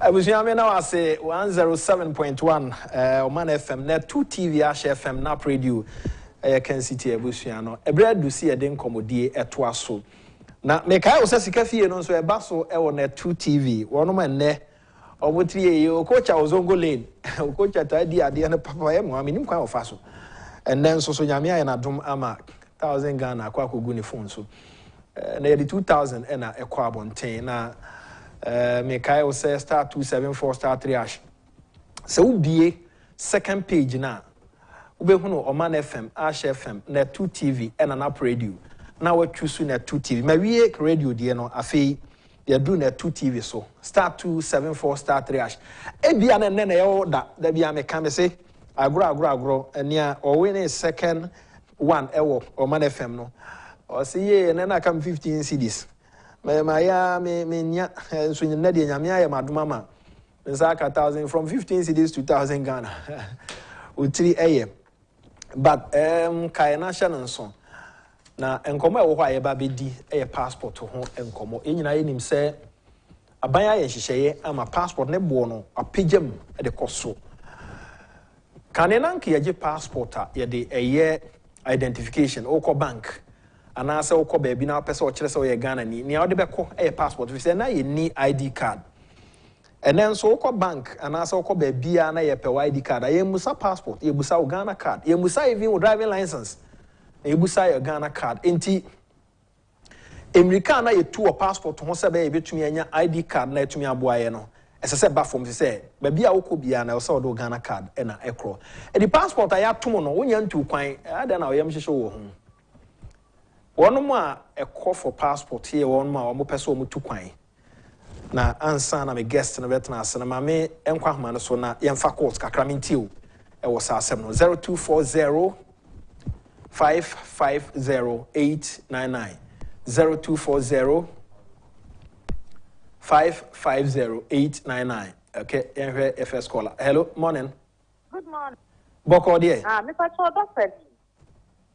Abusiame na wase 107.1 Oman FM na 2 TV Ash FM na radio Kencity Abusiano ebre do si eden komodie eto aso na mekai wo sika fie no so eba so e wo na 2 TV wono ma ne obotri ye okocha ozongo lane okocha tadi ade na papa e mo aminim kwa ofa so and then so nyame aye na dom ama 1000 Ghana akwa kogu ni phone so na ye 2000 e na ekwa abonten na mekai wo say star 274 star 3 hash so ubie second page na ubehunu Oman FM Ash FM na 2 TV and an app radio na wa choose na 2 TV ma wie radio de no afei ya do na 2 TV so star 274 star 3 hash ebia na ne ya order da bia me ka me say agro enia o win second one ewo Oman FM no o say ye na kam 15 cedis me nya so nyina de nyame aye madoma ma nsaka 1000 from 15 cedis to 1000 Ghana utiri eye but kai national so na enkomo e wo hwa ye ba bedi eye passport ho enkomo enyina ye nim se aban aye hihye ama passport ne bo no apegem e de koso kanena nke ye passport a ye de eye identification oko bank ana se oko ba bi na pese o kire se o ye Ghana ni a de beko eye passport fi se na ye ni ID card. And then so oko bank and also oko be bia na ye pe ID card. Ye musa passport, ye musa Ghana card. Ye musa even driving license. Ye musa your Ghana card. Enti America na ye two passport ho se be ye betumi anya ID card na etumi aboa ye no. Ese se ba form se be bia oko bia na so do Ghana card e na ekro. E di passport aya tomo no wonya ntu kwan. Ada na oyam hyehye wo ho. Wono mu a ekọ for passport here wono mu a wo pese wo mu tu kwan. Na ansa na me guest na betna asena ma me enkwa homa no so na yemfa court kakra mentio e wo sa asem no 0240 550899 0240 550899 okay enhwe FS caller hello morning good morning boko die me pacho doctor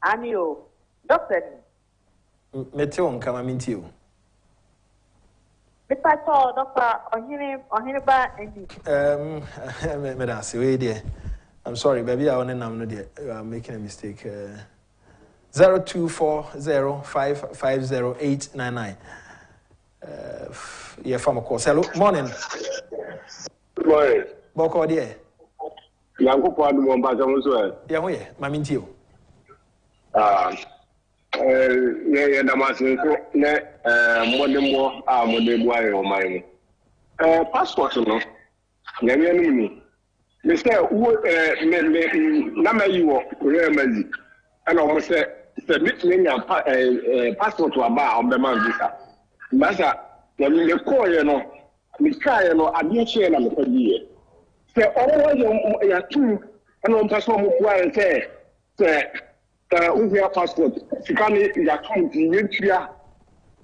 Anio doctor meteo nkama mentio Pacho doctor ohine ba endi me da se we there I'm sorry baby I want nam no there you are making a mistake 0240550899 yeah from course hello morning good morning boko there yanko kwa du mo ba so so yeah ho ye mami ntio yeah damasi so ne modemo modemo ayo mai passport no nyame no ni me say wo me na mayi wo re mazi ana o mo say submit nya passport wa ba o be man visa masa na me call ye no me try no ade che na me padi say o wo ya tu ana o paso mo kwa say passport sikani ya tonti yentia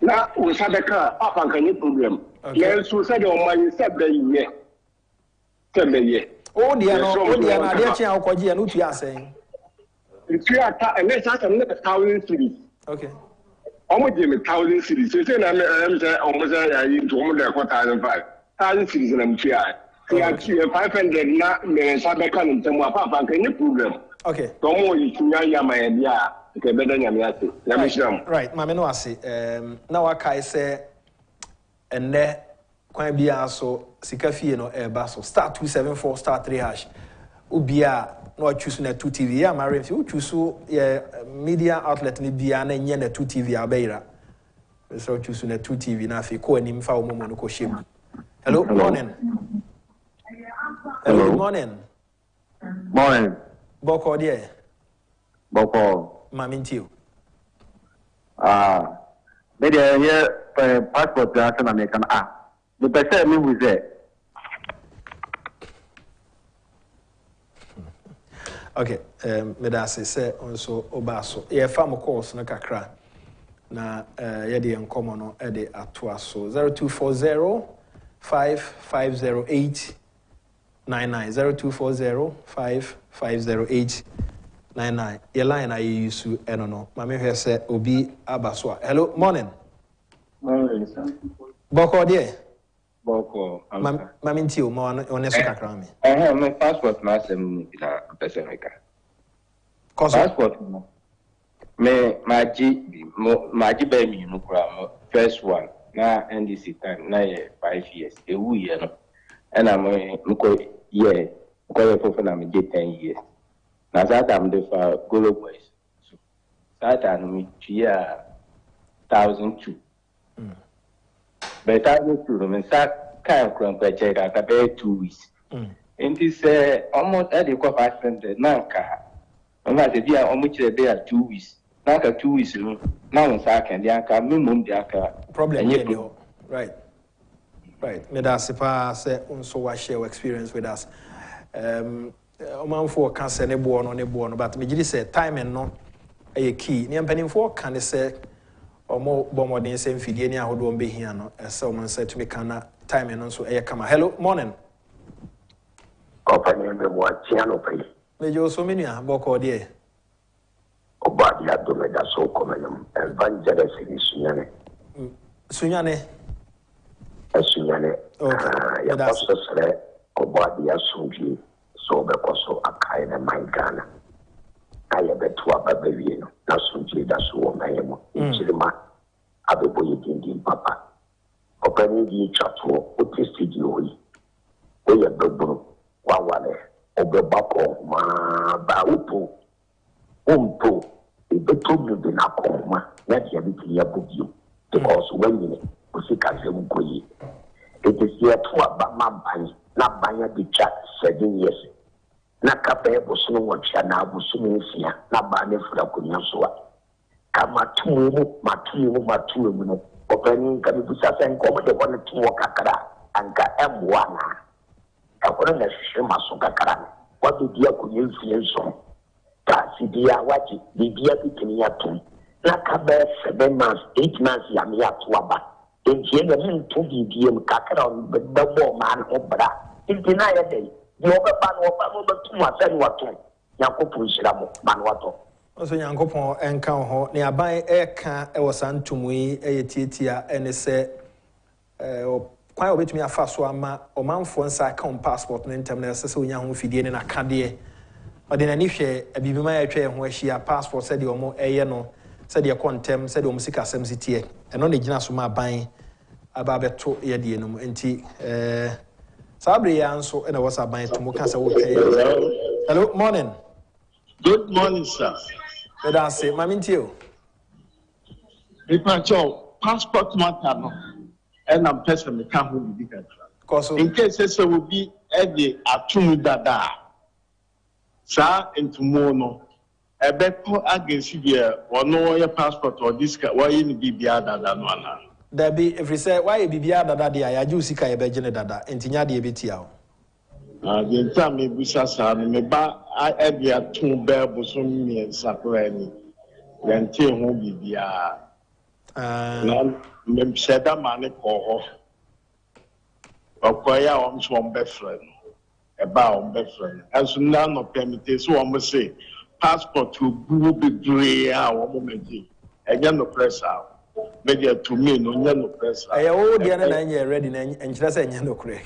na usadeka apa kan problem le so say o man sabe ye o dia na dia chia okoji ya no tu asen tu ata and let's start another 1000 cities okay almost 1000 cities so say na say almost ya yi to mo de ko 1000 cities na mtia ya 500 na me sadeka no temu apa kan problem okay tomo yitunya ya mayedia ke beda nyame ate ya mishram right mame no ase na wakai se enne kwan bia so sika fie no eba so star 274 star 3 hash ubia no choose na 2 TV ya mare fi choose media outlet ni bia na nye na 2 TV abeira so choose na 2 TV na fi ko anim fa wo mo no ko shem hello morning hello good morning boko die boko mami ntio me de here passport ya na me kan the person me we say okay me da say also obaso ye farm course na kakra na ye de enkomo no e de atoa so 0240 5508 0240 550899 your line I use eno no mame hwe se obi abaso hello morning morning sir boko de Boko. Mamintio, more on a soccer. I have my passport, master, Pacifica. Passport, my G baby, first one, now NDC time, now 5 years, a year, and I'm yeah, because I'm 10 years. Now that I'm the Golo boys. So that I'm 1,002. But I go to them and start kind of crump check out about 2 weeks. And this almost at the 500 Nanka. I'm not the dear almost there 2 weeks. Not 2 weeks. Now, I can the anchor, minimum the anchor. Problem, right. Right. Medasipa say also share your experience with us. Man for cancer ne born on a born, but me say time and no a key. Near penny for can say or more bomb than same Fidiania who don't be here. No, as someone said to me, can time and also a come. Hello, morning. Company me what channel pay. Major so many boko dear. Oadme meda so come evangelist Sunyane. Sunyane. Sunyane. Ya pastor sere Oadme sunji so be koso akai na mangana. Aya betu ababewie no na sunji da so wo mayemo. Chirima abebo yidindi papa. Company di chatwo o studio yi. O ye beburu wawale obebako ma ba upo. Umpo beto mi be na koma na dia bi ya bobio because when you usika se mkoyi it is here to abamban na banya di chat 7 years na kape bosuno wachia na bosuno nsia na ba ne fura kunya so a kama tumu matumu no openi kan bisa sen ko de wona tuwo kakara anka m1 ka ko na shima so kakara what did you kunya nsia so Sidia waji bibia bitini yatum na kabe 7 months 8 months ya mi atuaba enje na mintu bibia mkakara bedabo man obra intina ya dei di obeba no betum asan wato yankopon shiramo man wato so yankopon enka ho ne aban eka e wosantumu yi eyetietia ene se kwan obetumi afa so ama omanfo nsa account passport no ntem na se onya ho fidie ne na kade Odina nihwe abibima ya twa ho ahia passport said omo eye no said ye contem said omo sika asem sitie eno ne gina so ma ban aba beto ye de enum enti sabre ya nso ena wasa ban to mo kan se wo twa. Hello, morning. Good morning, sir. Let us say mamintie o. Passport matter no and I'm person me can hold the Because in case there will be any atum dada sa into mono a better against you or no your passport or this why you be dada no na there be if we say why be dada dia ya ju sika ye begene dada entinya de betia o the time me bisa sa me ba e bia tun be boso mi nsakra ni yente ho bibia na me sheda mane ko ho okoya o mso be friend about friend as none of permit so I must say passport to be grey our moment and no press out media to me no press out oh dear na anya ready na enkyere say anya no kure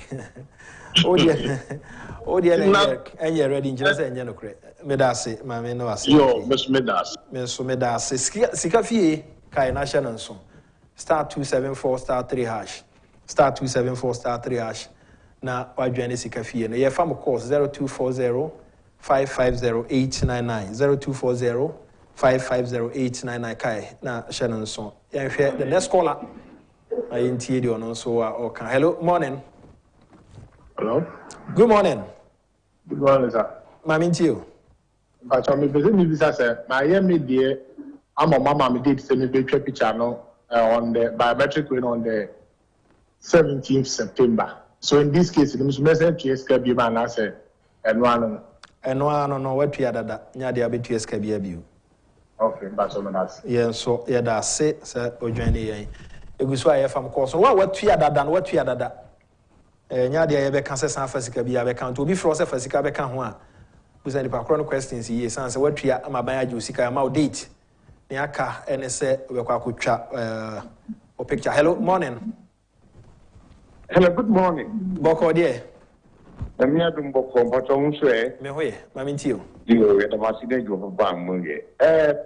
oh dear na anya ready enkyere say anya no kure me da say ma me no ase yo me da say sika fie kai na hye no so *274*3# *274*3# na wadwane sika fie no ye fam course 0240 550899 0240 550899 kai na hye so ye hwe the next caller ayintie de ono so o kan. Hello, morning. Hello, good morning sir. mamintie o but me be me bisa say my year me dey mama me did say me be picture no on the biometric way on the 17th September. So in this case, the message TSK be man I say and one no what we dada nya de abetu TSK be abiu. Okay, but so that's yeah so yeah da say odwane yen egusu aye fam course so what we dada no what we dada nya de ye be kan say san fasika bi abe kan to obi fro say fasika be kan ho a busa ni pakro no questions ye san say what we amaban age osika ma date ni aka ene say we kwa akotwa o picture. Hello, morning. Hello, good morning. Boko dear. I'm here to book from Paton Swear. Me way, Mammy Tio. You are the Massina of Bam.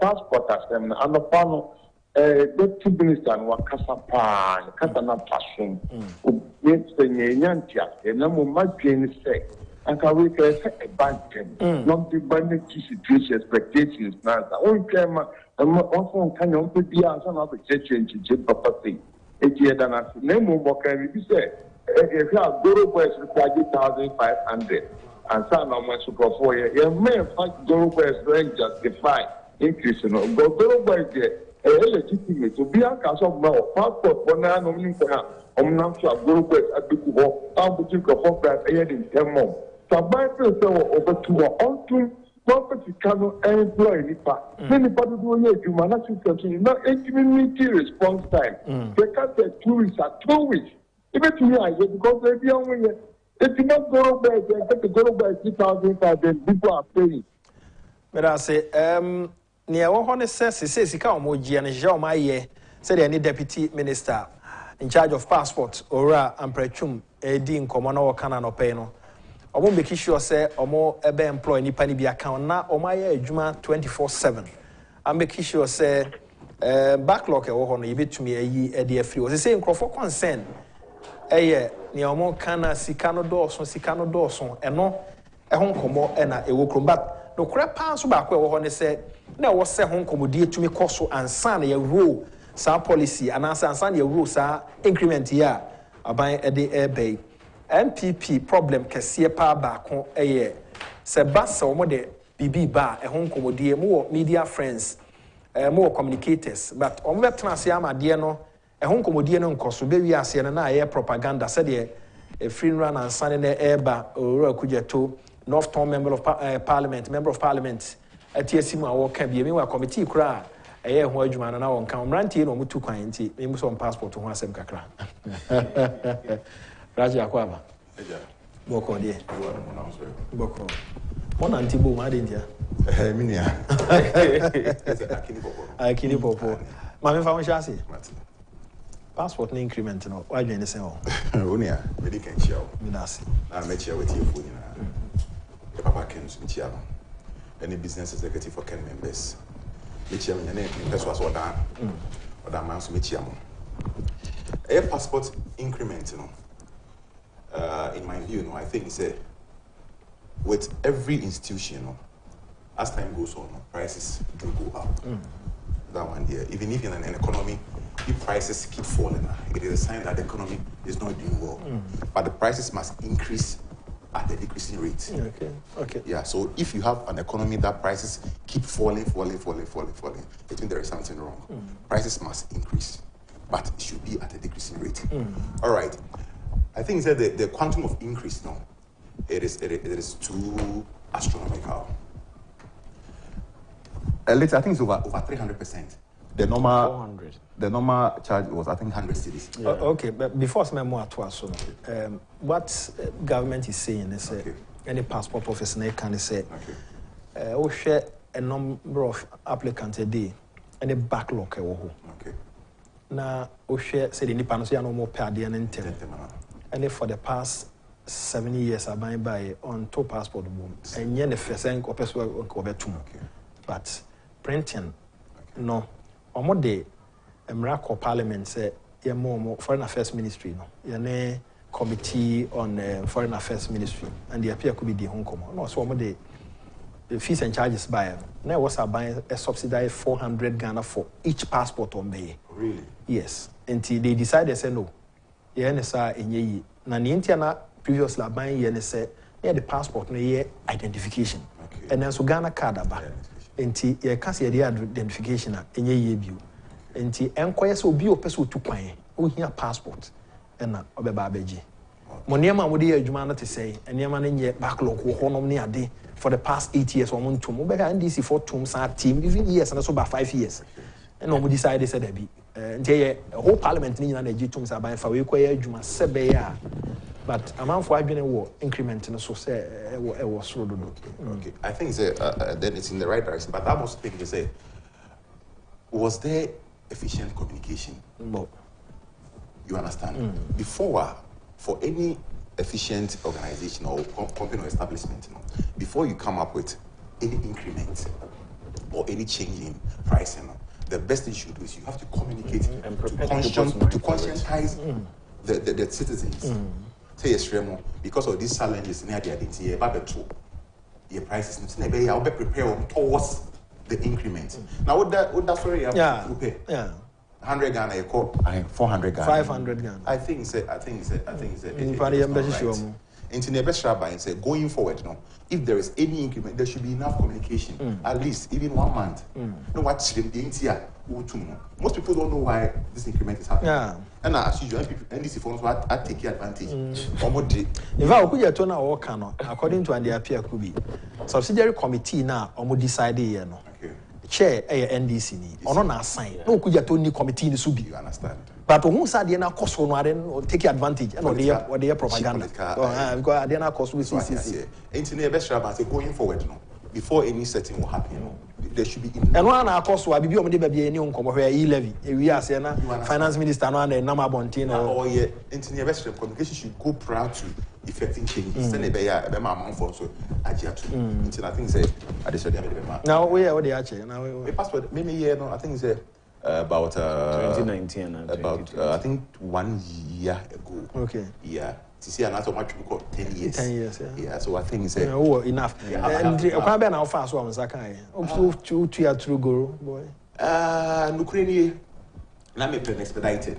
Passport as them and the panel. Deputy Minister and Wakasa Katana Passion. It's the Yantia, and no more Jane say. And can we say a bank? Not the bandit situation expectations. Now, the only camera and also can you be as another church and Papa thing. It's yet an name of can we say. If you have Guru Boys require 1,500 and some of my super 4 years, you may fight Guru Boys don't justify increasing. But Guru Boys get legitimate to be a cast of now passport for now. I'm not sure Guru Boys at the Kubo. I'm putting a 4 price ahead in 10 months. So by over to our own property cannot employ any part. Many people do it. You manage to continue. Not a community response time. They can't say 2 weeks or 2 weeks. Even to me, I get because they be on it. If you not go by, they get to go by 2,005, then people are paying. But I say, near 100 says, he says, he can't moji and Jean Maye said any deputy minister in charge of passport or Amprechum, a dean common or canon or payno. I won't be sure, say, or more ebe employ any penny be account now, or my Juma 24/7. I'm making sure, say, backlog or honor, you bit to me a year, a dear free. Was the same Crawford consent. Ni omo kana sikano dawson eno ehon komo na ewo krom but no kra pa so ba kwa wo ne se na wo se hon komodie tumi koso ansa na ye rule sa policy anasa ansa na ye rule sa increment ya aban e de ebay MPP problem kese pa ba ko se basa wo de bibi ba ehon komodie mo media friends mo communicators but omo betena se amade no ehon komodie no nkoso be wi ase na aye propaganda said a free run and signing eba ora kujeto Northton member of parliament atiasi mu awo ka bi me wa committee kura aye ho adwuma na won kan mrantie no mutu kwan nti me so passport ho asem kakra Raja akwaba eja boko die boko mona anti bo ma de ndia minia akini popo ma me fa won shasi passport no increment no why join say oh onia me di kan chia o me nasi na me chia wetie fo nyina e papa ken so chia no any business executive for Ken members me chia me na person so oda man so me chia mo a passport increment no in my view no I think say with every institution no as time goes on prices do go up that one there even if in an economy if prices keep falling, it is a sign that the economy is not doing well. But the prices must increase at the decreasing rate. Okay. Yeah, so if you have an economy that prices keep falling, it means there is something wrong. Prices must increase, but it should be at a decreasing rate. All right. I think that the quantum of increase now, it is too astronomical. Later, I think it's over 300%. The normal 400. The normal charge was, I think, 100 cities. Yeah. Okay, but before some more to us, what government is saying is any passport office can say, we share a number of applicants a day, and a backlog. Okay. Now we share say the independence no more per day and and for the past 7 years I buy on two passport boom and yen the first but printing no. Omo de Miracle Parliament say ye more Foreign Affairs Ministry no ye committee on Foreign Affairs Ministry and the Appiah could be the Hong Kong no so omo the fees and charges by now was buying a subsidized 400 Ghana for each passport on bay. Really? Yes. Until they decided say no. Ye NSA enye na ni ntia previously buying ye say the passport no ye identification. Okay. And then so Ghana card aba. Enti ye ka se ye identification a enye ye bio enti enkoye se obi opese otukwan o hia passport na obeba abeji mo niam amode ye adwuma na te sei niam na nye backlog wo honom ne ade for the past 8 years o mo ntum mo be ka NDC for tum sa team even years na so ba 5 years and we decided say that be enti ye whole parliament ni nyina na eji tum sa ban fa we koye adwuma sebe ya but amount for adwene wo increment no so say e wo soro do. Okay. I think then it's in the right direction, but I must think to say, was there efficient communication? No. You understand? Before for any efficient organization or company or establishment, before you come up with any increment or any change in pricing, the best thing you should do is you have to communicate to conscientize the citizens. Say yes, because of these challenges, your prices, I'll be prepared towards the increment. Now, what that's where you have to pay. 100 Ghana, you call 400 Ghana. 500 Ghana. I think it's into the best rabbi and say going forward, if there is any increment, there should be enough communication, at least even 1 month. No, what's the here? Most people don't know why this increment is happening. And as usual, NDC phones will take advantage. If I could turn our work, according to Appiah could be subsidiary committee now, decided, chair NDC ni ono na assign no kuja to ni committee ni subi you understand but who said dey na cost no are take advantage and they propaganda because dey na cost we see into the best rabbi say going forward before any setting will happen there should be enough and one na cost wa bibi o me dey be any nkomo hwe e-levy we ase na finance minister no na number bontin or into the best communication should go prior to effecting changes. Then they are amount for so Agyapong. Until I think say I just now we are what they actually now we passport maybe I think it's about 2019 about I think 1 year ago. Okay. Yeah. To see another much we got 10 years. 10 years, yeah. So I think it's enough. And can be now fast one sakai. Also 2 year through go boy. Ukraine na me expedited.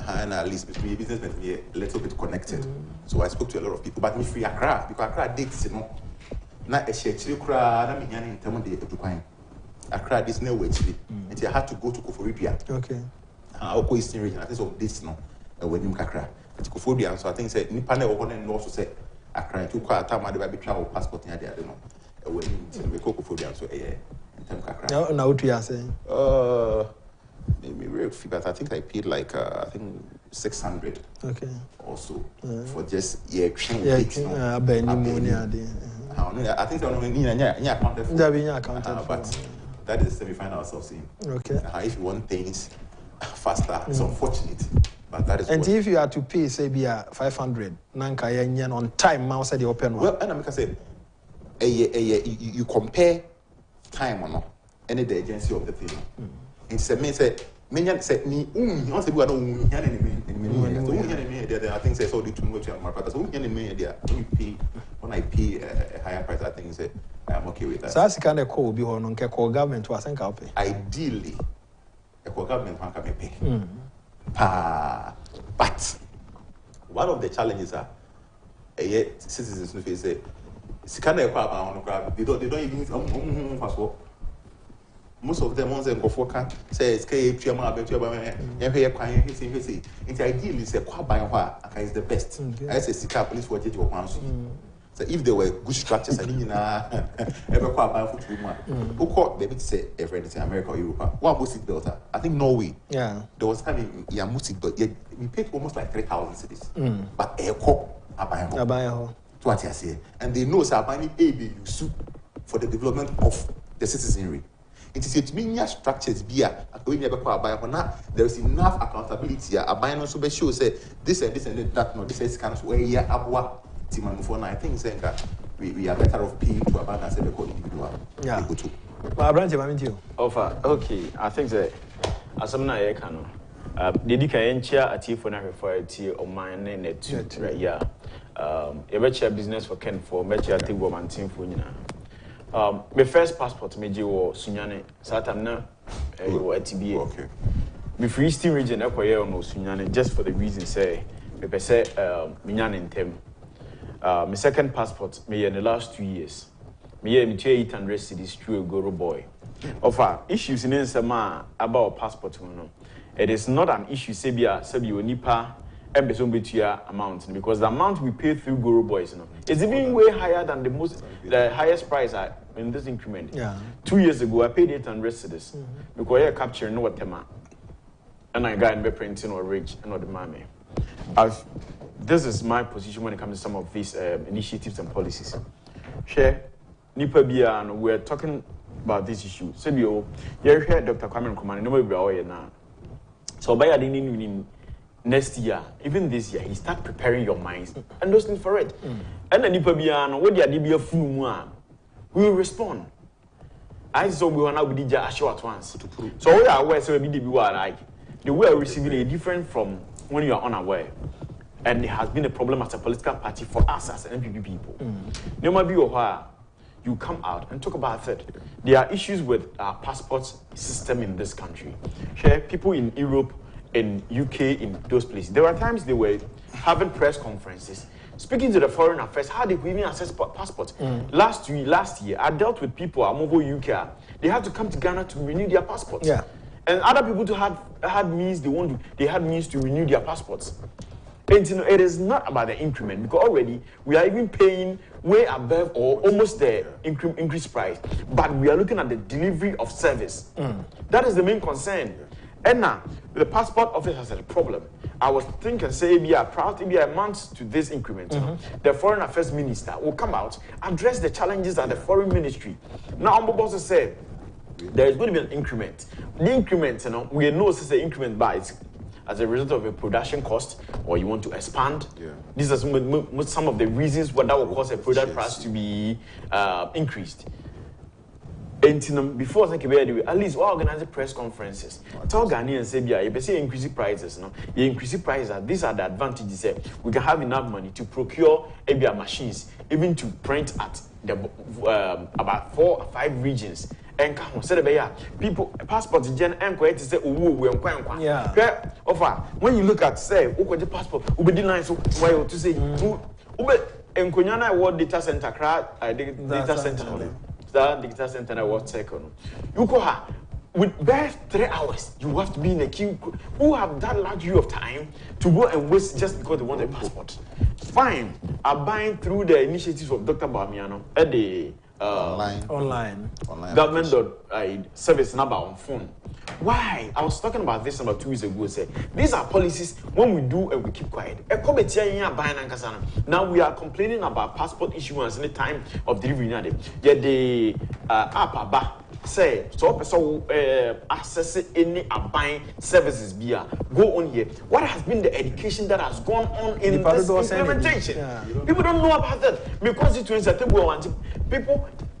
And at least my business made me a little bit connected. So I spoke to a lot of people, but me free Accra because Accra dates, Not a share Accra, I'm in terms of the Accra this no way, and I had to go to Akufo-addo. Okay. I'll go Eastern region. I think of this when you Accra. It's Akufo-addo, so I think say Nipane or one and also say Accra to quite a time I be travel passport in there, I don't know. When we go Akufo-addo, so in terms of Accra. Now what you are saying? Maybe real fee, but I think I paid like I think 600. Okay. Also for just I think I accounted but that is we find ourselves in. Okay. If you want things faster, it's unfortunate, but that is. And if you are to pay, say, be 500, nanka on time, mouse at the open one. Well, and I'm say, you compare time or not, any the agency of the thing. It's a me say many say ni you say we don't I think say so the too much my partner so when I pay a higher price I think say I'm okay with that. So as kind of call be on call government to think I'll pay. Ideally a government one can pay. But one of the challenges are citizens who say they don't even most of them, once they go for say, escape, ideally, say, is the best. I say, Sika police watch it your council. So if there were good structures, I didn't ever quite for 2 months. Who caught the say every in America or Europe? What music builder? I think Norway. Yeah. There was time in music, but we paid almost like 3,000 cities. But air cop, Appiah. What I say. And they know Sabani AB you for the development of the citizenry. It is to be structures there is enough accountability. A buyer also be sure say this and this and that. No, this is kind of where Appiah team for. I think saying that we are better off paying to abandon and say the individual. Yeah. My branch, I'm into you. Offer. Okay, I think that as I'm not a canon. Dedica chair at T for now refer to on my net. Yeah. A business for Ken for Metro Tig woman team for my first passport meji wo Sunyane Satam na TBA. Okay. Me free Eastern region akoye on Sunyane just for the reason say me pe say minyane ntem. My second passport me in the last 2 years. Me 800 cedis through a Goro boy. Offer issues in sama about passport no. It is not an issue sebia nipa amount because the amount we pay through Guru Boys is even way higher than the highest price in this increment. Yeah. 2 years ago I paid 800 cedis because I captured no tema and I got in printing or rich and not the money. This is my position when it comes to some of these initiatives and policies. Share Nipa Bia and we're talking about this issue. So you heard Dr. Kwame Nkrumah no be now. So by next year, even this year, he start preparing your minds and those things for it. And then people be what they are we will respond. I saw we will now be show at once. So we are aware, so we be like the way we're receiving is different from when you are unaware. And there has been a problem as a political party for us as NPP people. No matter where you come out and talk about it. There are issues with our passport system in this country. People in Europe, in UK, in those places. There were times they were having press conferences, speaking to the foreign affairs, how they could even access passports. Last year, I dealt with people at Mobile UK. They had to come to Ghana to renew their passports. Yeah. And other people to had means they had means to renew their passports. And you know, it is not about the increment because already we are even paying way above or almost the increased price, but we are looking at the delivery of service. That is the main concern. And now the passport office has a problem. I was thinking, say, be a month to this increment. You know, the foreign affairs minister will come out, address the challenges at the foreign ministry. Now, I'm about to say there is going to be an increment. The increment, you know, we know it's the increment by as a result of a production cost, or you want to expand. These are some of the reasons why that will cause a product price to be increased. And before at least we organize press conferences. Tell Ghanaians say, you say increase prices. No, you increase prices. These are the advantages. We can have enough money to procure machines, even to print at the about 4 or 5 regions. And people passport gen and to say when you look at say the passport so why to say and Kunyana World Data Center data center data center World Second. You go with bare 3 hours, you have to be in a queue. Who have that luxury of time to go and waste just because they want a passport? Fine, I'm buying through the initiatives of Dr. Bamiano at the online government service number on phone. Why? I was talking about this about 2 weeks ago. Say these are policies when we do and we keep quiet. Now we are complaining about passport issuance in the time of delivery. Yet the Appiah say so access any buying services beer go on here. What has been the education that has gone on in this implementation? People don't know about that because it was a people.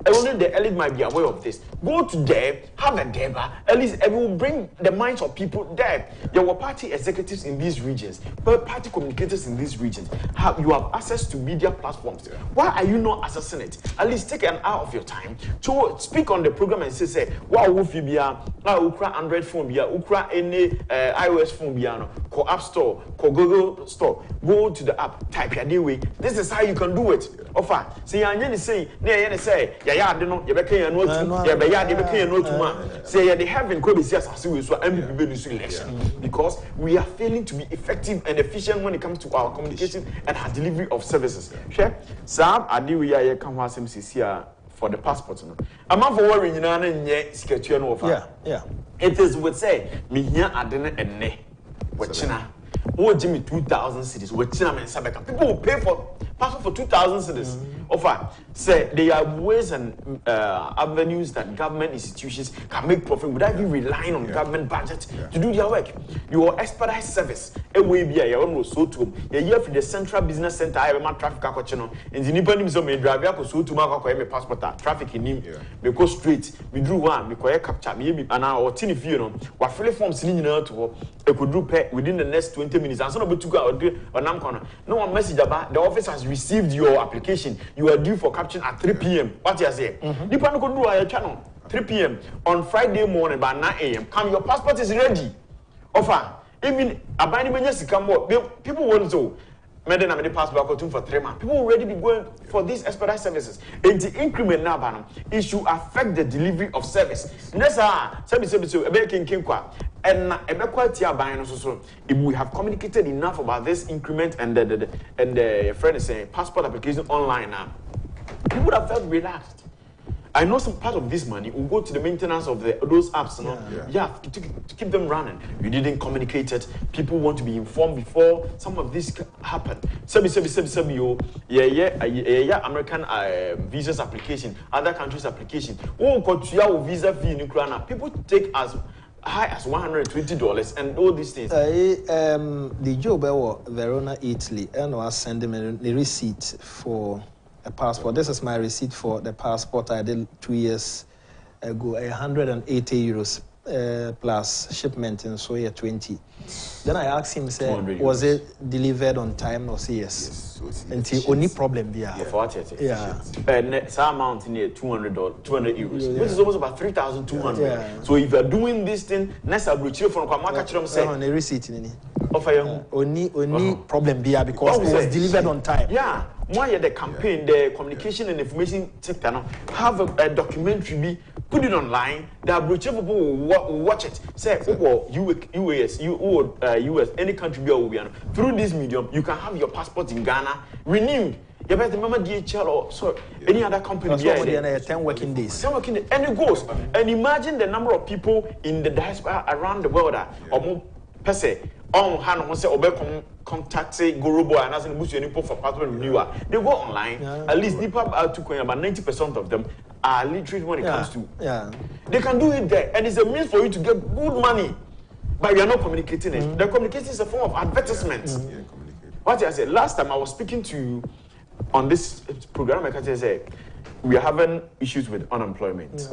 Only the elite might be aware of this. Go to there, have a deba. At least it will bring the minds of people there. There were party executives in these regions, but party communicators in these regions. You have access to media platforms. Why are you not accessing it? At least take an hour of your time to speak on the program and say, wow, Wufibia, Ukra Android phone, Ukra any iOS phone, ko App Store, ko Google Store. Go to the app, type your way. This is how you can do it. Offer. See, I say, I don't know, you became no say they haven't called this election because we are failing to be effective and efficient when it comes to our communication and our delivery of services. Sure, Sam, I do we are come here for the passport. I'm not for worrying, you know, it is would say, me here I didn't and ne, what China. Oh, Jimmy, 2,000 cities. People will pay for passport for 2,000 cities. Offer say there are ways and avenues that government institutions can make profit without even relying on government budget to do their work. Your expedite service, a way be a own so to a year for the Central Business Center. I have a traffic coachino. And the Nippon so may drive up so to mark a passport traffic in him because straight we drew one because capture maybe an hour or 10 if you know what fully forms in to a could do pay within the next 20 minutes. And so to go or no one message about the office has received your application. You are due for caption at 3 p.m. What you say? You can go do a channel 3 p.m. on Friday morning by 9 a.m. Come, your passport is ready. Offer even a binding menu come more. People want to. Madam, I'm the passport for 3 months. People already be going for these expedite services. And the increment now, it should affect the delivery of service. And if we have communicated enough about this increment and the friend is saying passport application online now, people would have felt relaxed. I know some part of this money will go to the maintenance of those apps, to keep them running. You didn't communicate it. People want to be informed before some of this happen. American visas application, other countries' application. Oh, visa fee in Ukraine. People take as high as $120 and all these things. The job was Verona, Italy, and was sending me the receipt for a passport. This is my receipt for the passport I did 2 years ago, €180 plus shipment, and so 20. Then I asked him, was it delivered on time? Or say yes. And the only problem there. Yeah. Some amount in €200, which is almost about 3,200. Yeah. So if you're doing this thing, next I'll bring you from Kwamaka say the receipt. Only problem there because it was delivered on time. Yeah. Why the campaign, the communication and information sector have a documentary, put it online. The people will watch it. Say, US, any country through this medium, you can have your passport in Ghana renewed. You better remember DHL or any other company. 10 working days. 10 working days, and it goes. And imagine the number of people in the diaspora around the world or more per se. Contact Gorobo and as in for passport renewal. They go online. At least about 90% of them are literate when it comes to. They can do it there, and it's a means for you to get good money. But we are not communicating it. The communication is a form of advertisement. What I said last time I was speaking to you on this program, I can say we are having issues with unemployment.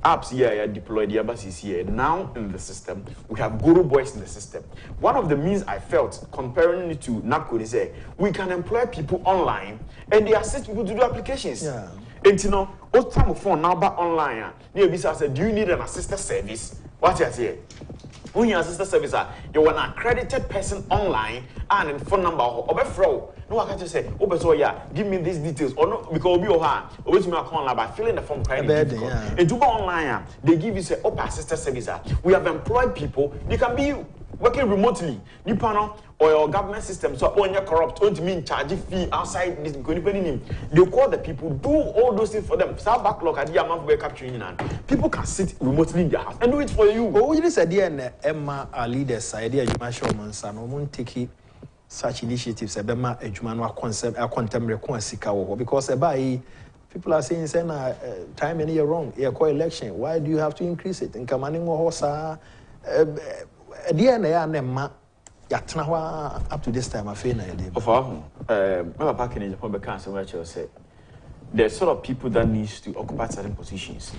Apps here are deployed, the embassies here. Now in the system, we have guru boys in the system. One of the means I felt comparing it to NACO is we can employ people online and they assist people to do applications. And you know, what time of phone now back online? I said, do you need an assistant service? What I say? When you assist service, you want an accredited person online and a phone number or a fraud. No, I can't just say, oh, but so yeah, give me these details or no, because you'll be or me account by filling the form. And to go online, they give you say, oh, assistant service. We have employed people, they can be working remotely. Or your government system, so when you're corrupt, don't mean charge fee outside this. They call the people, do all those things for them. Start backlog at the amount we're capturing. People can sit remotely in their house and do it for you. But we said, dear Emma, our leaders, idea you might show Mansan, won't take such initiatives. A Bema, a Jumanwa concept, a contemporary Sikawa, because people are saying, time and year wrong, a co-election. Why do you have to increase it? In commanding Hosa, dear Emma. Up to this time, I feel back in Agyapong, said there's sort of people that needs to occupy certain positions.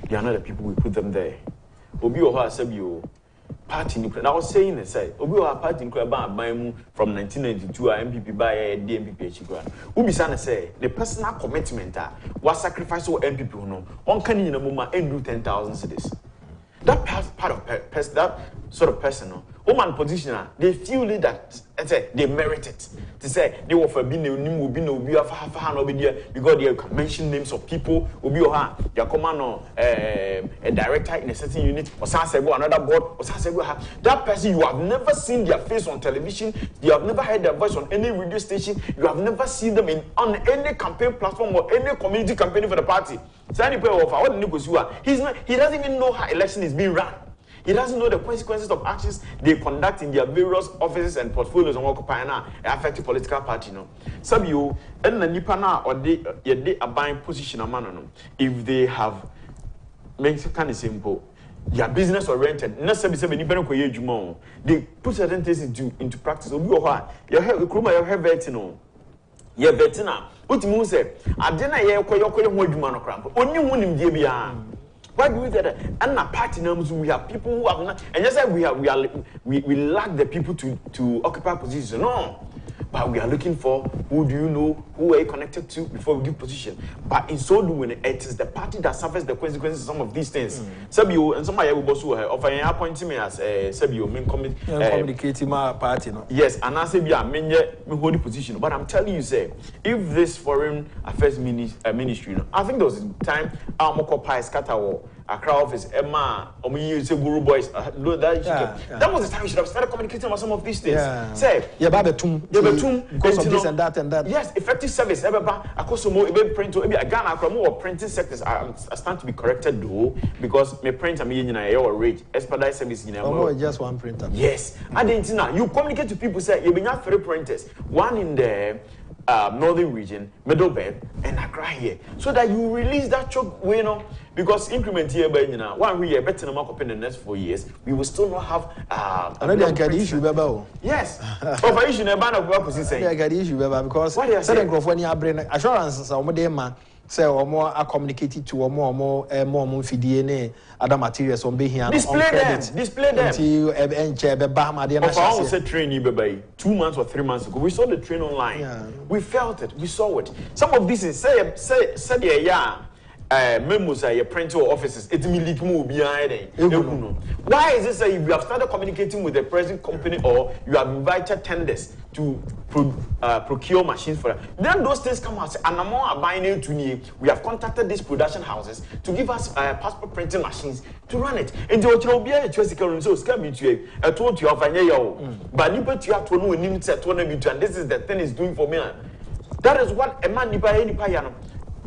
They are not the people we put them there. Obi Oha said you party nuclear. I was saying say Obi Oha party nuclear from 1992 MPP by DMPP Chigran. Ubi Sana say the personal commitment was sacrifice or MPP no. One can in a moment and do 10,000 cities. That part of that sort of person, woman positioner, they feel that they merit it. To say they were for being will be no because they can mention names of people, will be your command a director in a certain unit, or another board, or that person you have never seen their face on television, you have never heard their voice on any radio station, you have never seen them on any campaign platform or any community campaign for the party. He doesn't even know how election is being run. He doesn't know the consequences of actions they conduct in their various offices and portfolios and occupying affecting political party. Some you and the Nipana or they are buying position a man. If they have makes it kind of simple, they are business oriented. They put certain things into practice. You have vetting. You're vetting. What you say? I didn't cramp. Only one in Jabia. Why do we that? And a party names we have people who have not, and yes, we lack the people to occupy positions. No, but we are looking for who do you know, who are you connected to before we give position. But in so doing, it is the party that suffers the consequences of some of these things. Sabio and somebody will also offering appointing me as Sabio main communicating my party. No? Yes, and I say me hold the position. But I'm telling you, say, if this foreign affairs ministry, I think there was a time our occupy scatter Accra office, Emma, say Guru Boys. That was the time we should have started communicating about some of these things. Say, because of this and that and that. Yes, effective service. Print or printing sectors. I stand to be corrected though, because my print or rate expedite service just one printer. Yes, I didn't know. You communicate to people. Say you have 3 printers. One in the northern region, middle belt, and Accra here, so that you release that choke, you know, because increment here, but you know, one we are better than in the next 4 years, we will still not have another issue, Baba. Yes, over issue never of saying I got issue, Baba, because certain of when you bring assurances or more say or more are communicated to or more DNA, other materials on being here. Display them until Bahama said train you by 2 months or 3 months ago. We saw the train online. Yeah. We felt it, we saw it. Some of these said memos are your printer offices. It's military move behind. Why is this? You have started communicating with the present company, or you have invited tenders to procure machines for them. Then those things come out. And I'm more buying to me. We have contacted these production houses to give us passport printing machines to run it. And you will be a choice. So scam me to you. I told you of but you put you have to know when you said and this is the thing is doing for me. That is what a man any payano.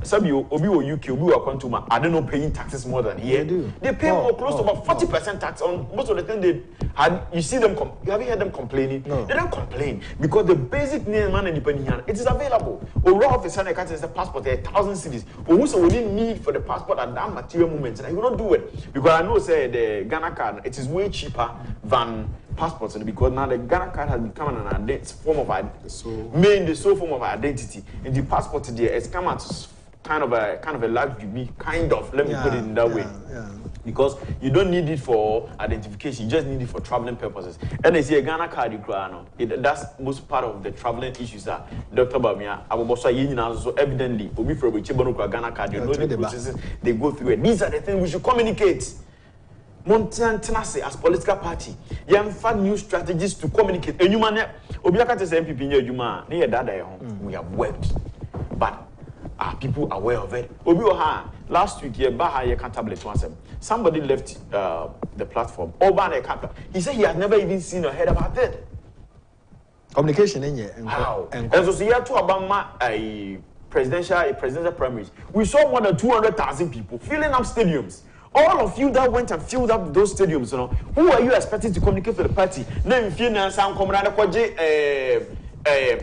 Some you Obi or UK, Obi or Contuma, I don't know paying taxes more than here. They pay more close to about 40% tax on most of the things they had. You see them, you haven't heard them complaining. No. They don't complain because the basic name and independent it is available. Or raw of the Senate is the passport, there are 1,000 cities. Or also we didn't need for the passport at that material moment, and I will not do it because I know say the Ghana card it is way cheaper than passports, and because now the Ghana card has become an form of the sole form of identity, and the passport there has come out kind of a large unique let me put it in that way. Because you don't need it for identification, you just need it for traveling purposes. And they say a Ghana card that's most part of the traveling issues that Dr. Bamia so evidently Obi for Ghana card, you know the processes they go through it. These are the things we should communicate. Montan Tenase as political party, you have new strategies to communicate. And you man Obiaka to say MPP near that we have worked. But are people aware of it? Last week, tablet once. Somebody left the platform. He said he has never even seen or heard about it. Communication in here. How? And so here to Obama a presidential primaries. We saw more than 200,000 people filling up stadiums. All of you that went and filled up those stadiums, you know, who are you expecting to communicate for the party? Name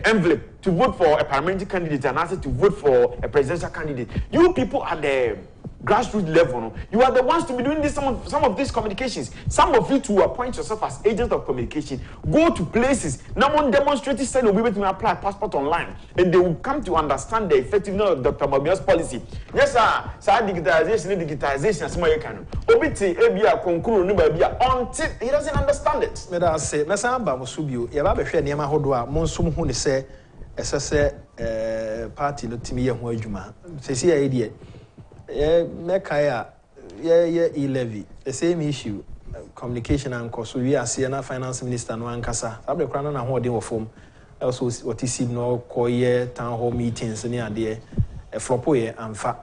envelope to vote for a parliamentary candidate and also to vote for a presidential candidate. You people at the grassroots level, you are the ones to be doing this. Some of these communications. Some of you to appoint yourself as agents of communication. Go to places. No one demonstrated said will be able to apply passport online, and they will come to understand the effectiveness of Dr. Mabia's policy. Yes, sir. Digitization, as my can. Obiti Abia conclude until he doesn't understand it. I say, Mesamba Musubio, Yababe Niama Hodwa, Monsum Huni say, SSA party, no Timia Huajuma. Say, idiot. Mekaya, e-levy, the same issue, communication and cost. We are seeing finance minister no ankasa. Abre krana na ho de wo form. Also what is no koye town hall meetings near there. A flopo ye amfa.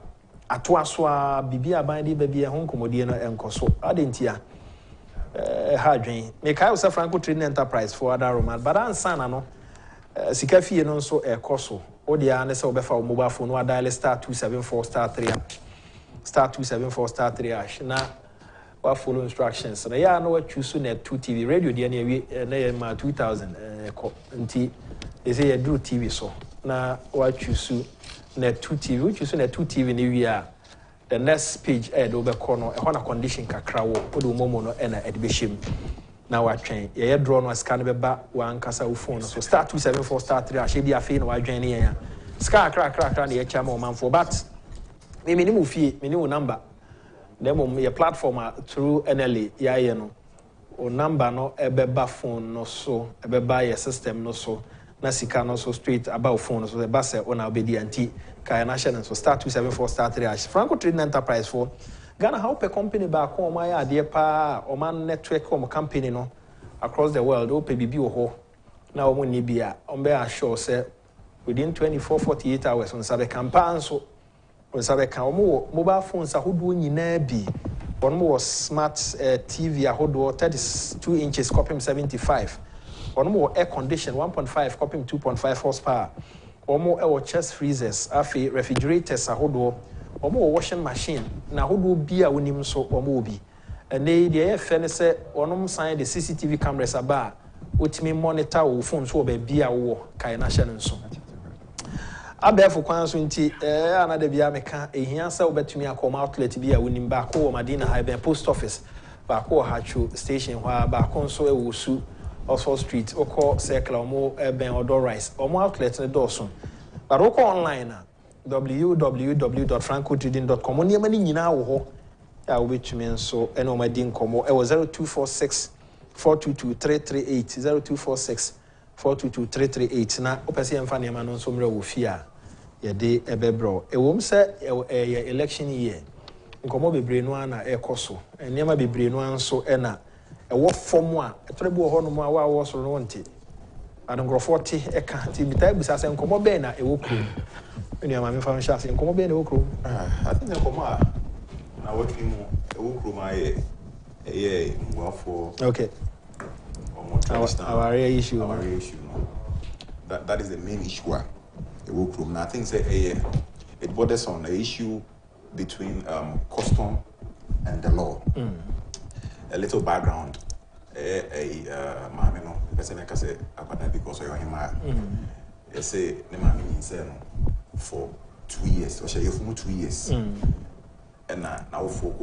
Atoa so a bibia ban de baby ho nkomodie no enkoso. Adentia. Hadwen. Mekaya us Franco Trading Enterprise for other Roman, but ansana no sika fie no so ekoso. Odia na se obefa mobile phone no dial *274*3. *274*3 na wa follow instructions na ya na wa choose net 2 TV radio dia na ma 2000 nti they say you do TV so na wa choose net 2 TV we choose net 2 TV ni wi a the next page do be kono e na condition kakra wo do momo no e na e de be shem na wa twen ye draw no scan be ba wa ankasa wo phone so *274*3 ahye bi afi na wa dwen ne ya scan kra na ye chama o manfo but minimum fee, minimum number. Then your platform through NLA, yeah, no, or number no, ebeba phone no so, ebeba your system no so, nasika no so straight about phone so the bus on our BDNT, Kaya National so *274*3. Franco Trading Enterprise for Ghana help a company back home, my idea pa or man network home company no across the world, open BB ho. Now when you be on bear show say within 24-48 hours on Sabe campaign so. On Sabeka, mobile phones are who nyina bi. One more smart TV ahodo 32 inches copying 75. One more air condition 1.5 copying 2.5 horsepower. One more air chest freezers, afi refrigerators ahodo. One more washing machine. Na ahodo bi a wonim so omo bi. And they fene say one sign the CCTV cameras aba. Utimi monitor wo phone so be bi a wo kai na hye nso. abefo kwan so nti another bia meka ehia sa obetumi akom outlet bi a wonim ba ko Madina High Post Office ba ko Hachu station hwa ba ko nso ewusu Oxford Street oko circle omo ben Oadme omo outlet ne doso but oko online www.francotrading.com oni amani nyina wo ho ya obetumi nso ene omadi nkomo e 0246 422338 0246 422338 na opese emfa ne ma no nso mre wo fia ye de ebebro ewom se election year nkomo bebre no ana ekoso enema bebre no anso ena ewo form a etorebe wo hono mu a wo so no wonte adongrofo te eka ti bitai bisa se nkomo be na ewo kro eni ama me fa nhya se nkomo be na ewo kro I think nkomo a na what we mu ewo kro ma ye ngwafo okay our issue no. That is the main issue ewo kro na I think say it borders on the issue between custom and the law. A little background. Mami no, person like I say, Appiah because of him. I say, the mami say for 2 years, or share for 2 years. And now for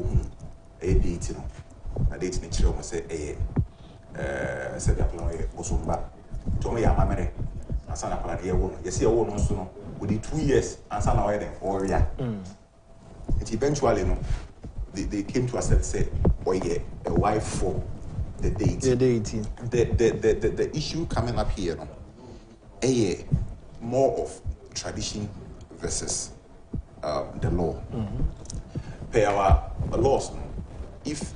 a date, you know, a date in the say, said that also back. Told me, I'm a man. And son of a year, you see, I won't know within 2 years, and son of a year. It eventually, no, they came to us and said, "Oh yeah, a wife for the date." The date. The issue coming up here, no, more of tradition versus the law. Per our laws, no, if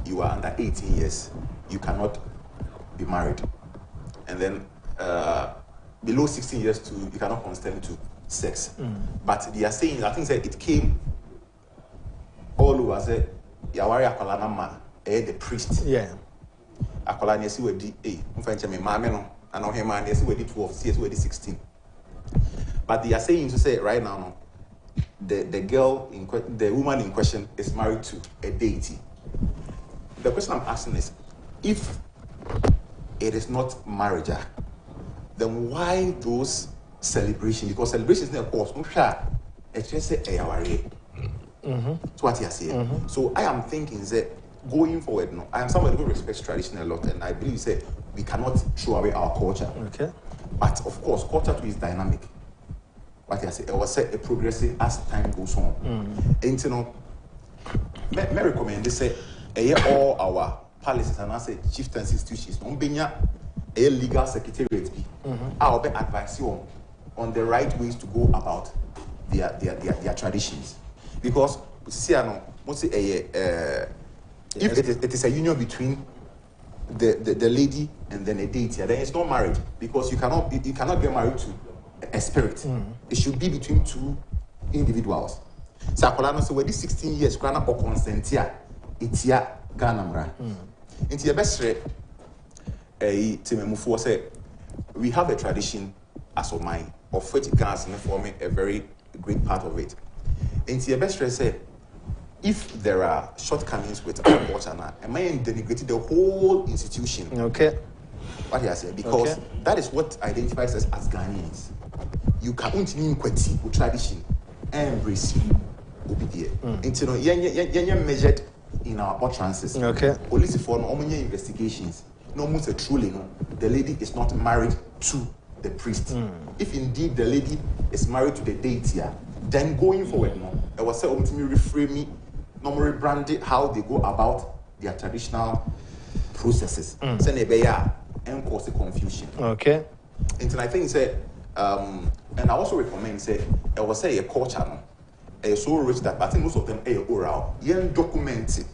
you are under 18 years, you cannot be married, and then below 16 years too, you cannot consent to sex. But they are saying, I think that it came all over say yawari akola na ma the priest. Yeah. Akola na si wedi mfa me maame no and on him na si wedi 12, si wedi 16. But they are saying to say right now no, the girl the woman in question is married to a deity. The question I'm asking is, if it is not marriage, then why those celebrations? Because celebrations, of course, it's just a so what you say. So I am thinking that going forward, no, I am somebody who respects tradition a lot, and I believe that we cannot throw away our culture. Okay. But of course, culture too is dynamic. What you say, it was a progressive as time goes on. And you know, may recommend they say all our palaces and I say chieftains institutions, a legal secretariat be. I'll be advise you on the right ways to go about their traditions. Because see, if it is a union between the lady and then a deity, then it's not marriage, because you cannot get married to a spirit. It should be between two individuals. So Akolano say, "Well, 16 years, grana or consentia, itia ganamra." Into your best rate, we have a tradition as of mine of which Ghana forming a very great part of it. Into your best rate, say, if there are shortcomings with our culture now, am I denigrating the whole institution? Okay. What I say, because that is what identifies us as Ghanaians. You can't kweti with tradition and embrace obedience. Until you measured in our utterances. Okay. Police for no investigations. No more truly no. The lady is not married to the priest. If indeed the lady is married to the deity, then going forward, no, I was saying to me reframe me, normally branded how they go about their traditional processes. So and cause confusion. Okay. And I think say, and I also recommend say, I was say a culture no, so rich that I think most of them are oral. Yen document it.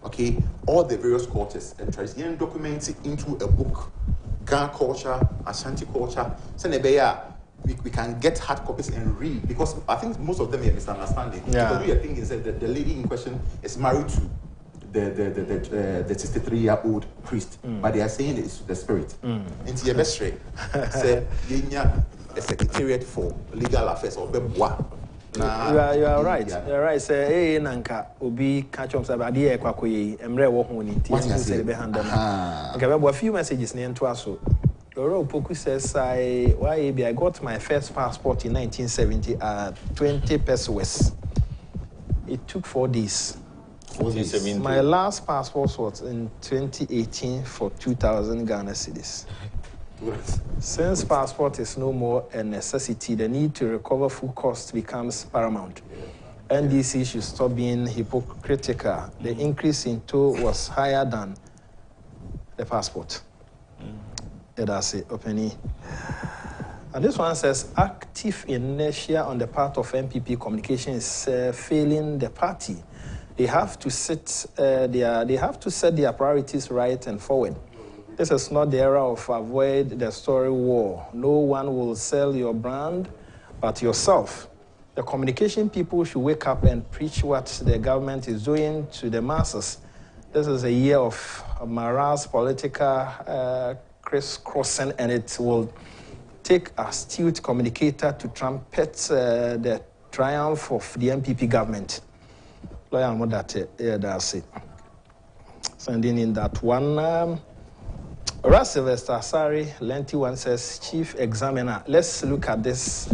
Okay, all the various cultures and traditions, yen document it into a book. Ghana culture, Ashanti culture. So we can get hard copies and read, because I think most of them are misunderstanding. Yeah. Because we are thinking that the lady in question is married to the 63-year-old priest, but they are saying it's the spirit. Into your best rate, say a secretariat for legal affairs or beboa. You are right. You are right. Say, hey, Nanka, Obi catch on Sabadi, Quakoye, Emre Wahoni, say, behind them. Okay, a few messages near to us. Laura Opoku says, I got my first passport in 1970 at 20 pesos. It took 4 days. 4 days. My last passport was in 2018 for 2,000 Ghana cedis. Since passport is no more a necessity, the need to recover full cost becomes paramount. NDC should stop being hypocritical. The increase in toll was higher than the passport. That's it, opening. And this one says, active inertia on the part of MPP communication is failing the party. They have to set their priorities right and forward. This is not the era of avoid the story war. No one will sell your brand but yourself. The communication people should wake up and preach what the government is doing to the masses. This is a year of morass, political crisscrossing, and it will take a astute communicator to trumpet the triumph of the MPP government. That's it. Sending in that one. Sylvester, sorry, Lenti one says, Chief Examiner, let's look at this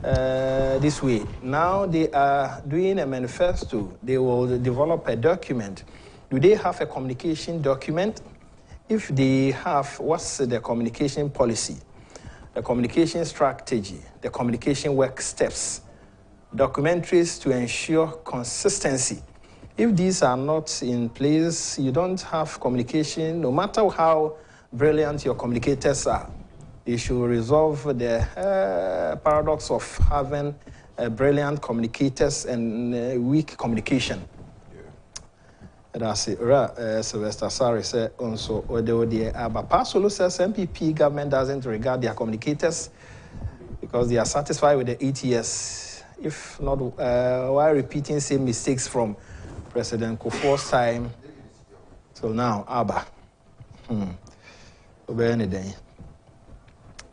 this way. Now they are doing a manifesto. They will develop a document. Do they have a communication document? If they have, what's the communication policy, the communication strategy, the communication work steps, documentaries to ensure consistency? If these are not in place, you don't have communication, no matter how brilliant your communicators are. They should resolve the paradox of having brilliant communicators and weak communication. That's it. Sylvester Sari said also, but Pasolo says MPP government doesn't regard their communicators because they are satisfied with the 8 years. If not, why repeating same mistakes from President Kufuor's time till now? Abba.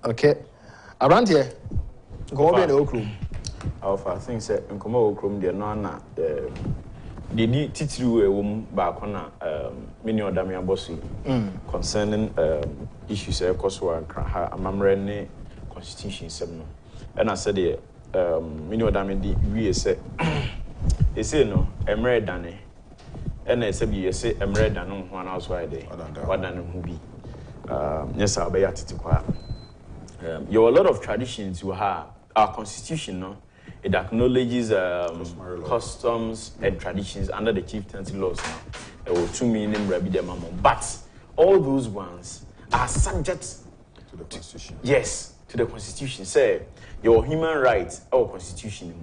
Okay. Around here, go over the Okrum. I think that in Komo Okrum, they are not the titru a woman back on many of them bossi concerning issues of course were a mamrene constitution seminal. And I said, many of them we say, they say no, I'm red than and I said, you say, I'm red than one house why they what than a movie. Yes, I'll be at it. You have a lot of traditions you have. Our constitution, no? It acknowledges customs and traditions under the chieftaincy laws. There were 2 million but all those ones are subject to the constitution. Yes, to the constitution. Say your human rights, our constitution.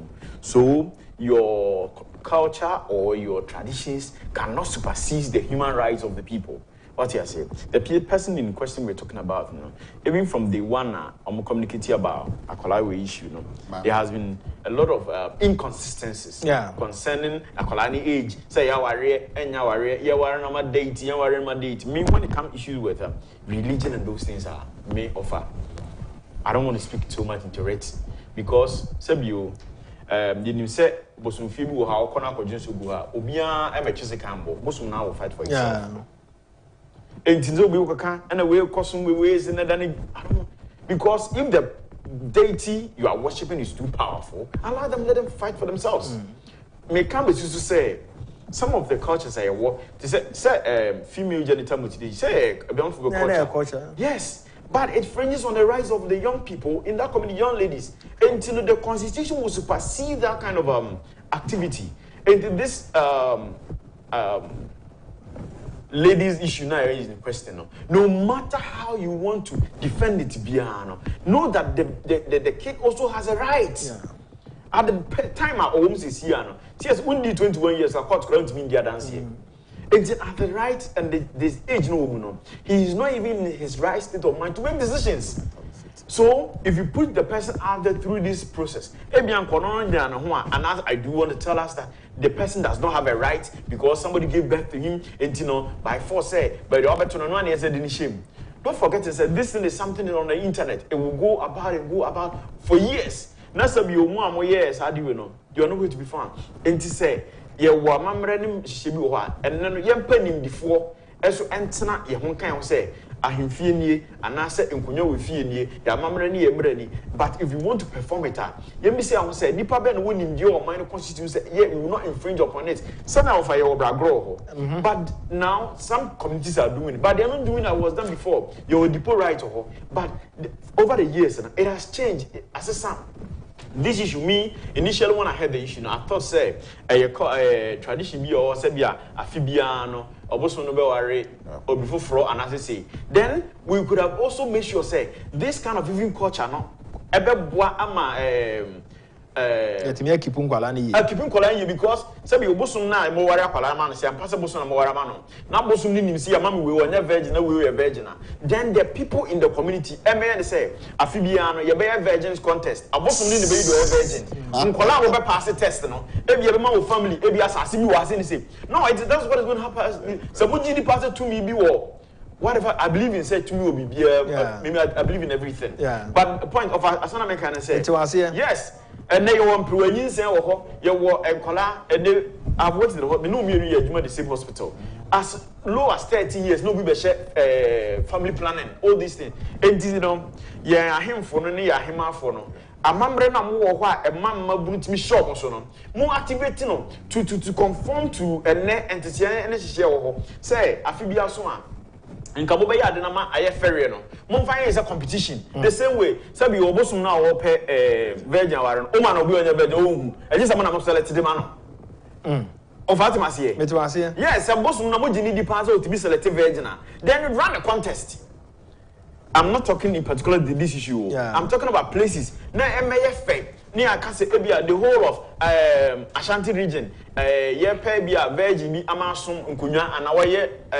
So your culture or your traditions cannot supersede the human rights of the people. What you say? The person in question we're talking about, you know, even from the one I'm communicating about a Akolawe issue, you know, there has been a lot of inconsistencies concerning Akolani age. Say yaware and yaware normal date, yaware normal date. Me when it comes issues with religion and those things are may offer. I don't want to speak too much into it because Sebio, didn't you say Bosum Fibu how Kona Kojinsu Buha, Obia Emechese Cambo, Bosum now will fight for itself. And a way of costing ways in I don't know. Because if the deity you are worshipping is too powerful, allow them, let them fight for themselves. May come used to say some of the cultures I work to say female genital mutilation, say a beautiful culture. Yes, but it fringes on the rise of the young people in that community, young ladies, until the constitution will supersede that kind of activity. And this ladies' issue now is in question. No matter how you want to defend it, know that the kid also has a right. Yeah. At the time our homes is here, yes, only 21 years, I caught current media dance here. And at the right and this age, no, he is not even in his right state of mind to make decisions. So, if you put the person out there through this process, and as I do want to tell us that the person does not have a right because somebody gave birth to him, and by force, but the other to shame. Don't forget to say this thing is something on the internet. It will go about for years. Nasabi more years, how do you know? You are not going to be found. And to say, you were mamrenim shibi and then you penny before. As you enter your home kind of say, ahemfie nie anase enkonya we fie nie ya mamre ne ye mre ni but if you want to perform it you me say I say nipa be no wonim die o man constitution say yeah you will not infringe upon it some of your bragro but now some communities are doing it but they are not doing it was done before your depot right but over the years it has changed as a some this issue me initially when I heard the issue I thought say tradition be or say bia afibiano oboso no be worry or before fro and as say then we could have also made sure say this kind of living culture no ebe boa ama etimi keeping kwala ni keeping kwala yi because say be oboso na mo worry kwala ma no say ampa say oboso na mo worry ma no na oboso ni nim see ya ma we wonya virgin na we virgin then the people in the community MN say afibiano ye be virgins contest oboso ni be do virgin nkola wo be pass test no ebi e be ma wo family ebi asase bi wo ase ni say no that's what is going to happen so mo gidi pass to me bi wo whatever I believe in say to me will be maybe I believe in everything but the point of asana make can say yes and they want proanyin say wo you wo enkola and they I've worked in the me no me adwuma the same hospital as low as 30 years no be share family planning all these things and you know yeah ahemfo no ne ya ahemafo no amamre na mo wo ho a emamma bunutimi shop so no mo activate no to conform to ene entity ene hihye wo ho say afibia so a nka bo be ya de na ma aye ferry no mo mfa is a competition the same way sabi obosum na wo pe virgin aware no o ma no obi onya virgin o hu e just na mo select de ma no of Atimasiye. Yes, I'm boss no gini di pass to be selective virgin. Then run a contest. I'm not talking in particular this issue. I'm talking about places. Na MAF near Kase Ebia, the whole of Ashanti region. Ye pe bia virgin mi amasum nkunya and our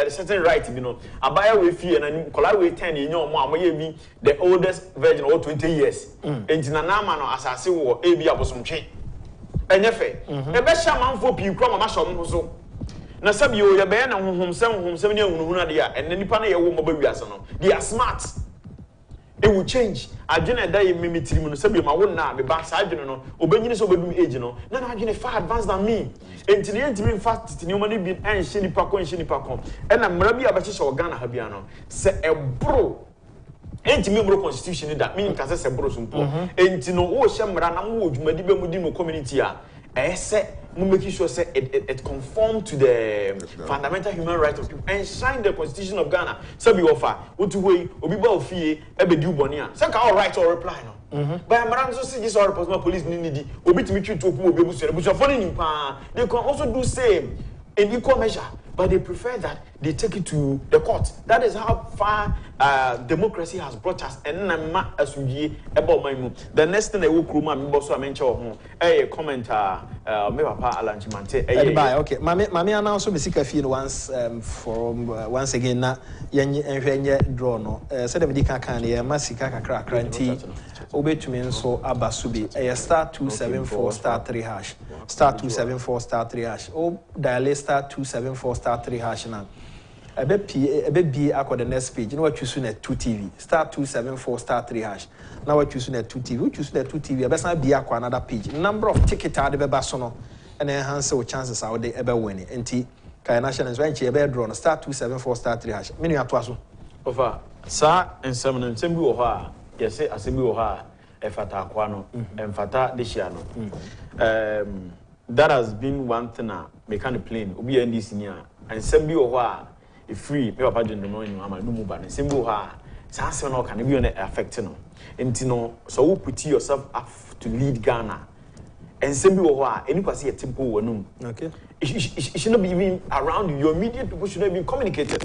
certain right, you know. Abaya we fee and collide with 10 in your mom be the oldest virgin or 20 years. And Tinanama no assassin or Abia was some change. Enyefe ebe shaman fo pi kro mama shom so na sabi o ye be na honhom sem ne ahunu na de a enne nipa na ye wo mba wiase no they are smart it will change adwene da ye memetiri mu no sabi ma wo na be ba sa adwene no obenyini so obedum age no na adwene far advanced than me entini entimi fast tini o ma ne bi enhye nipa ko ena mra bi abehye Ghana ha bia no se ebro enti me bro constitution that mean ka se bro so mpo enti no wo hye mra na wo dwumadi be mu di no community a say we make sure say it conform to the fundamental human rights of people and sign the constitution of Ghana so be offer otu wey obi ba ofie e be di uboni a say ka all right or reply no but mra so see this all responsible police ni di obi timi twi to oku obi busu for ni pa they can also do same in equal measure but they prefer that they take it to the court. That is how far democracy has brought us. And the next thing I will come and also mention a comment me papa Alanchimante. Okay, Mami announced me sika fee once once again na yenye draw no. Said the dika kan ye masika kakra kranti obetumi nso abasubi star 274 star 3 hash star 274 star 3 hash o dial star 274 star 3 hash na ebe bi akọ the next page na what choose na 2TV star 274 star 3 hash na what choose na 2TV we choose na 2TV ebe san bi akọ another page number of ticket ade be ba so no and enhance your chances out there ebe win enti kai national rank ebe draw no star 274 star 3 hash menu ato aso ofa sa ensem no nsem bi wo ho a yese asem bi wo ho a efata akwa no emfata de hia no that has been one thing me kind of plain obi NDC ni a ensem bi wo ho a free me papa dwen no no ama no mu ba nsem bi wo ho a sa se no can be affect no enti no so you put yourself up to lead Ghana ensem bi wo ho a eni kwase yetimpo wo no okay it should not be even around you. Your immediate people should not be communicated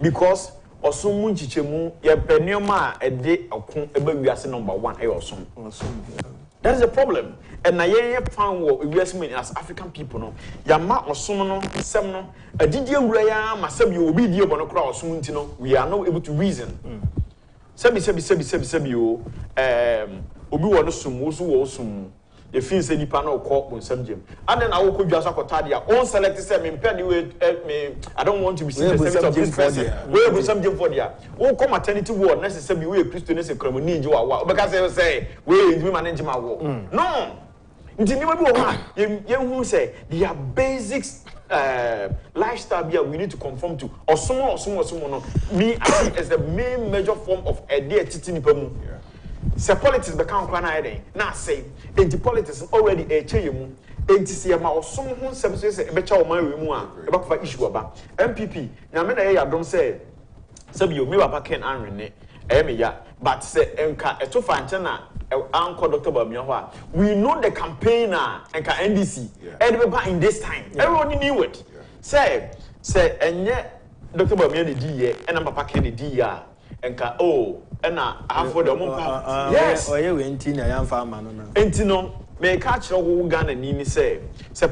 because osumu nchichemu ye penioma ede akun ebe wiase number 1 e osumu. That is the problem. And na ye fan wo wiase as African people no ya ma osumu no sem no adidie wura ya ma sabi obi die bono kra osumu nti no we are not able to reason. Sabi o obi wo no sumu so wo sumu the feel say nipa na call on subject and then I will go just akota dia on select say me me I don't want to be seen as of this person we go subject for dia o come maternity ward necessary we Christo ne se kramo ni je wa because say we ndi manage ma wo no ndi ni ma bi wo ha ye hu say their basics lifestyle we need to conform to. Or someone no. Me, I see as the main major form of a dear titinipamu. So politics become quite now say, into politics already a change. And to see about someone who says a better my about for issue about MPP. Now, I don't say, some you may have can unread but say, Enka, a two fantana, Uncle Dr. Bamiawa. We know the campaigner and NDC, everybody in this time. Everyone knew it. Say, and yet Dr. Bamiani D, and I'm Papa Kennedy, Enka, oh, and I have for the moment. Yes, or you went in a young farmer. Entino. May catch a wogan and Nini say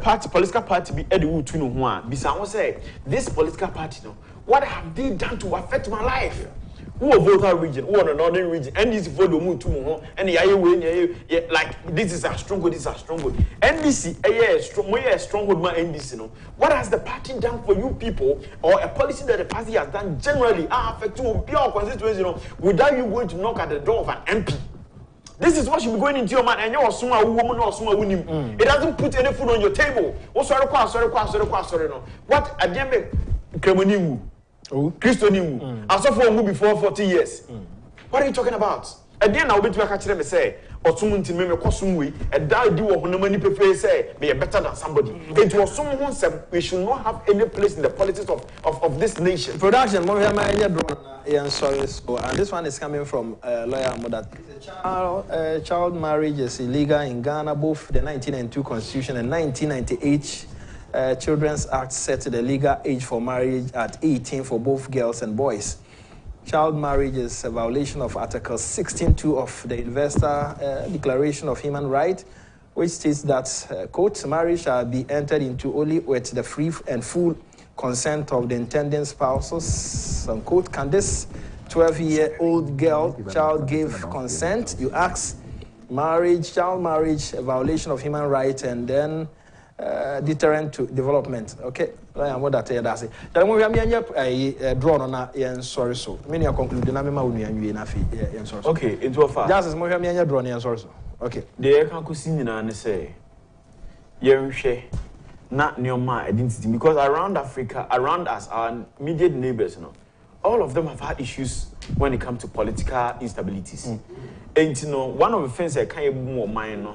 party political party be Edu to no one. Besides, say this political party no. What have they done to affect my life? Who are voter region, who are northern region, and this for the moon to move and the like this is a stronghold, this is a stronghold. NDC, a stronghold man NDC no. What has the party done for you people, or a policy that the party has done generally affect you your constituency, you know, without you going to knock at the door of an MP? This is what should be going into your mind, and you're a small woman or small woman. It doesn't put any food on your table. Oh, sorry, no. What a damn Kremonimu, Christonimu, I saw for a movie before 40 years. What are you talking about? And then I'll be to catch them and say, or someone to make a costume way, and die do what no money prefer say, be better than somebody. It was someone who said we should not have any place in the politics of this nation. Production, and this one is coming from lawyer Modat. Child marriage is illegal in Ghana, both the 1992 Constitution and 1998 Children's Act set the legal age for marriage at 18 for both girls and boys. Child marriage is a violation of Article 16.2 of the Investor Declaration of Human Rights, which states that, quote, marriage shall be entered into only with the free and full consent of the intending spouses, unquote. Can this 12-year-old child give consent? You ask. Child marriage, a violation of human rights, and then deterrent to development. Okay, I am what that does. Then we have drawn on a sorry so. Many are concluding. I'm okay, into a fact. Just as more have drawn and sorry so. Okay. The can't see and say, Yerushe, not near my identity, because around Africa, around us, our immediate neighbors, you know, all of them have had issues when it comes to political instabilities. And you know, one of the things I can't more mind,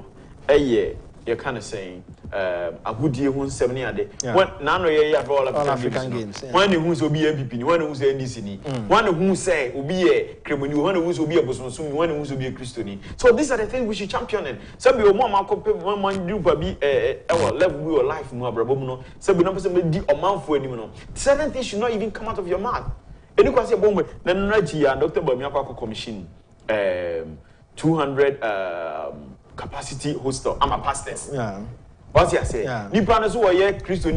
you're kind of saying, a good year who's 70 a day. When none of you have all African games. One who's will be MPP, one who's NDC, one who say will be a criminal, one who's will be a Boston, one who's will be a Christian. So these are the things we should champion. Some of your mom compare one do be our level your life more brabono. Some number somebody a month for anyone. Certain things should not even come out of your mouth. And you can say, Bomber, then Dr. Bamiako Commission 200 capacity hostel. I'm a pastor. Yeah. What's he say? Nipan so ye Christian,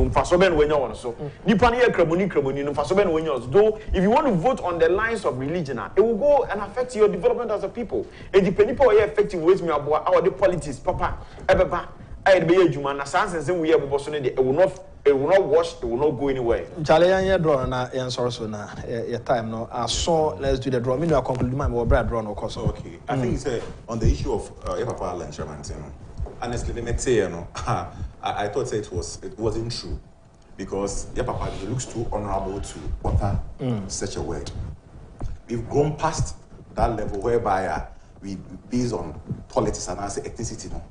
Fasoben when you want so. Nipan ye Kramoni, no Fasoben when you though. If you want to vote on the lines of religion, it will go and affect your development as a people. And depending on your effective ways, me about our the politics, Papa, Ebeba, I'd be a human. Na sense and we have it will not wash, it will not go anywhere. Charlie, draw na answer so na your time no. I saw let's do the draw. Me no conclude my brother draw no course. Okay. I think it's on the issue of Papa lunch honestly, let me say, you know, I thought it wasn't true because Papa looks too honorable to utter such a word. We've grown past that level whereby we based on politics and ethnicity. No,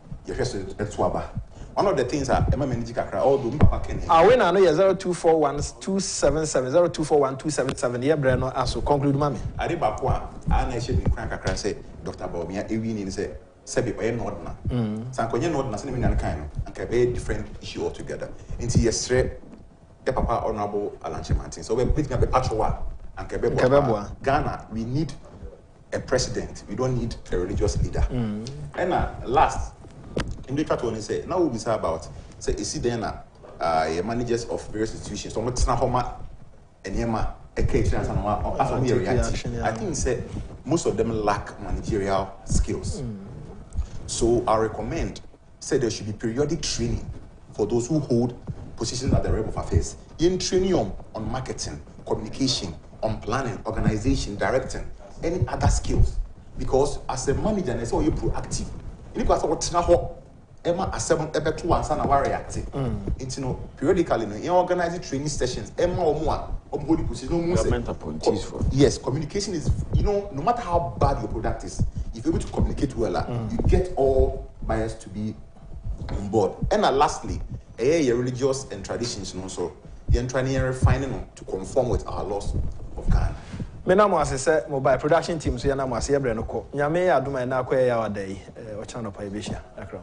one of the things that although Papa can. I know you 0241-277 0241-277. Yeah, Breno. Also conclude, mami. I did back one. I actually can't say Dr. Bobia. Ewini say. Sebi oye nodna. Sankonye nodna sini mini ankaino. Anka be different issue altogether. Inti yesre ya Papa Honorable Alanche Martin. So we put up a patrowa anka be Ghana. We need a president. We don't need a religious leader. And last, in the chat when say now we'll be say about say is it then managers of various institutions. So what's na homa enyema occasions and I think say most of them lack managerial skills. So I recommend, say there should be periodic training for those who hold positions at the realm of affairs. In training on marketing, communication, on planning, organization, directing, any other skills. Because as a manager, I say you're proactive. You need to Emma A7 ebe to answer na react. Into no periodically no in organizing training sessions. Emma or more holy position no government appointees for. Yes, communication is no matter how bad your product is, if you're able to communicate well, you get all buyers to be on board. And lastly, your religious and traditions also you're trying to refine to conform with our laws of Ghana. Menamo say mobile production team so yana mo ase ebre no ko. Nyame ya aduma na akwa ya wada yi. O channel pa ibisha. Akra.